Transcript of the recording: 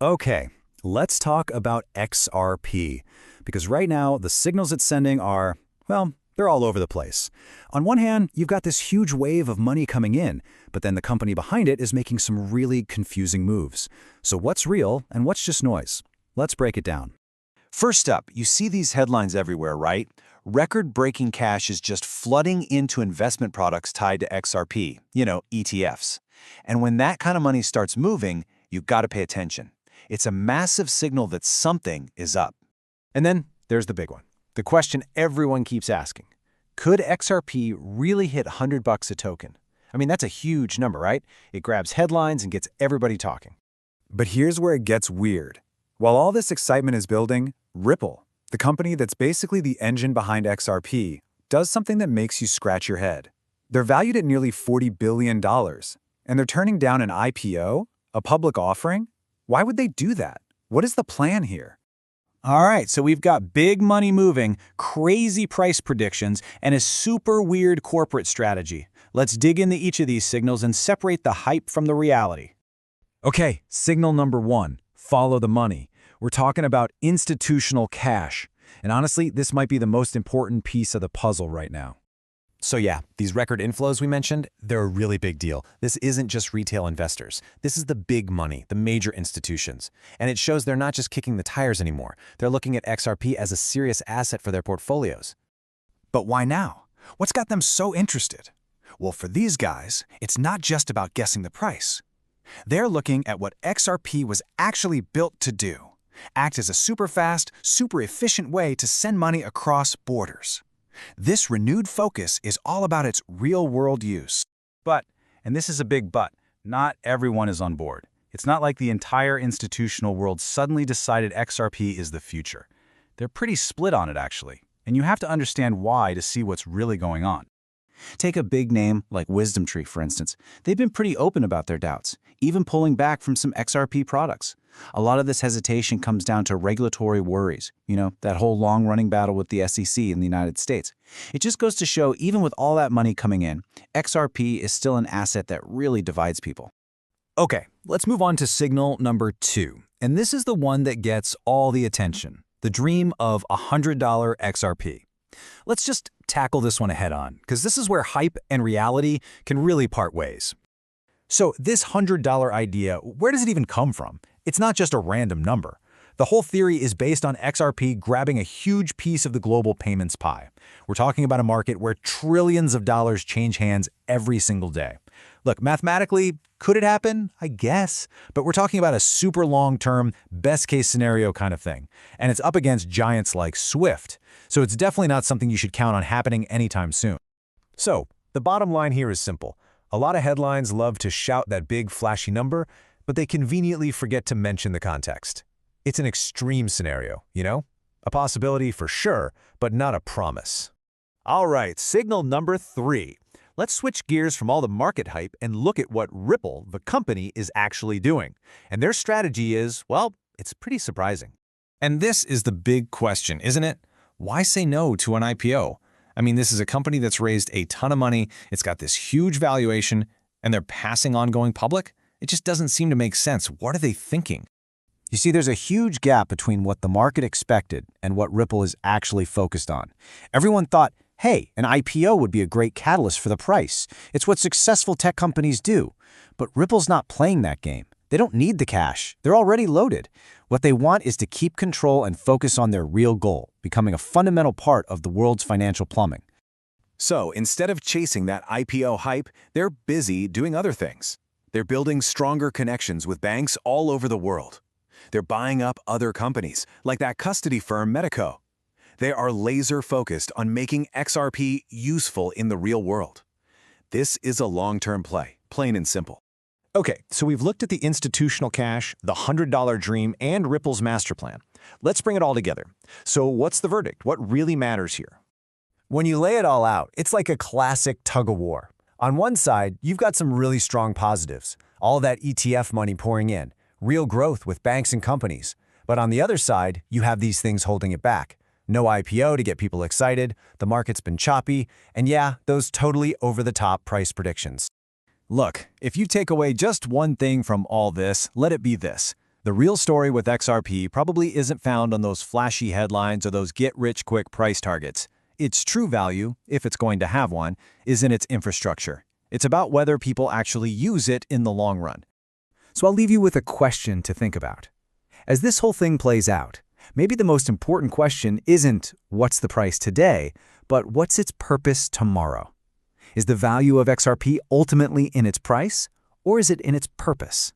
Okay, let's talk about XRP, because right now the signals it's sending are, well, they're all over the place. On one hand, you've got this huge wave of money coming in, but then the company behind it is making some really confusing moves. So what's real and what's just noise? Let's break it down. First up, you see these headlines everywhere, right? Record-breaking cash is just flooding into investment products tied to XRP, ETFs. And when that kind of money starts moving, you've got to pay attention. It's a massive signal that something is up. And then there's the big one. The question everyone keeps asking. Could XRP really hit $100 a token? I mean, that's a huge number, right? It grabs headlines and gets everybody talking. But here's where it gets weird. While all this excitement is building, Ripple, the company that's basically the engine behind XRP, does something that makes you scratch your head. They're valued at nearly $40 billion, and they're turning down an IPO, a public offering? Why would they do that? What is the plan here? All right, so we've got big money moving, crazy price predictions, and a super weird corporate strategy. Let's dig into each of these signals and separate the hype from the reality. Okay, signal number one, follow the money. We're talking about institutional cash. And honestly, this might be the most important piece of the puzzle right now. So yeah, these record inflows we mentioned, they're a really big deal. This isn't just retail investors. This is the big money, the major institutions. And it shows they're not just kicking the tires anymore. They're looking at XRP as a serious asset for their portfolios. But why now? What's got them so interested? Well, for these guys, it's not just about guessing the price. They're looking at what XRP was actually built to do. Act as a super fast, super efficient way to send money across borders. This renewed focus is all about its real-world use. But, and this is a big but, not everyone is on board. It's not like the entire institutional world suddenly decided XRP is the future. They're pretty split on it, actually, and you have to understand why to see what's really going on. Take a big name like WisdomTree, for instance. They've been pretty open about their doubts, even pulling back from some XRP products. A lot of this hesitation comes down to regulatory worries, that whole long-running battle with the SEC in the United States. It just goes to show, even with all that money coming in, XRP is still an asset that really divides people. Okay, let's move on to signal number two. And this is the one that gets all the attention, the dream of $100 XRP. Let's just tackle this one head on, because this is where hype and reality can really part ways. So this $100 idea, where does it even come from? It's not just a random number. The whole theory is based on XRP grabbing a huge piece of the global payments pie. We're talking about a market where trillions of dollars change hands every single day. Look, mathematically, could it happen? I guess. But we're talking about a super long-term, best-case scenario kind of thing. And it's up against giants like Swift. So it's definitely not something you should count on happening anytime soon. So the bottom line here is simple. A lot of headlines love to shout that big, flashy number, but they conveniently forget to mention the context. It's an extreme scenario, A possibility for sure, but not a promise. All right, signal number three. Let's switch gears from all the market hype and look at what Ripple, the company, is actually doing. And their strategy is, well, it's pretty surprising. And this is the big question, isn't it? Why say no to an IPO? I mean, this is a company that's raised a ton of money, it's got this huge valuation, and they're passing on going public? It just doesn't seem to make sense. What are they thinking? You see, there's a huge gap between what the market expected and what Ripple is actually focused on. Everyone thought, hey, an IPO would be a great catalyst for the price. It's what successful tech companies do. But Ripple's not playing that game. They don't need the cash. They're already loaded. What they want is to keep control and focus on their real goal, becoming a fundamental part of the world's financial plumbing. So instead of chasing that IPO hype, they're busy doing other things. They're building stronger connections with banks all over the world. They're buying up other companies, like that custody firm Medico. They are laser-focused on making XRP useful in the real world. This is a long-term play, plain and simple. Okay, so we've looked at the institutional cash, the $100 dream, and Ripple's master plan. Let's bring it all together. So what's the verdict? What really matters here? When you lay it all out, it's like a classic tug-of-war. On one side, you've got some really strong positives, all that ETF money pouring in, real growth with banks and companies. But on the other side, you have these things holding it back. No IPO to get people excited, the market's been choppy, and yeah, those totally over-the-top price predictions. Look, if you take away just one thing from all this, let it be this. The real story with XRP probably isn't found on those flashy headlines or those get-rich-quick price targets. Its true value, if it's going to have one, is in its infrastructure. It's about whether people actually use it in the long run. So I'll leave you with a question to think about. As this whole thing plays out, maybe the most important question isn't what's the price today, but what's its purpose tomorrow? Is the value of XRP ultimately in its price, or is it in its purpose?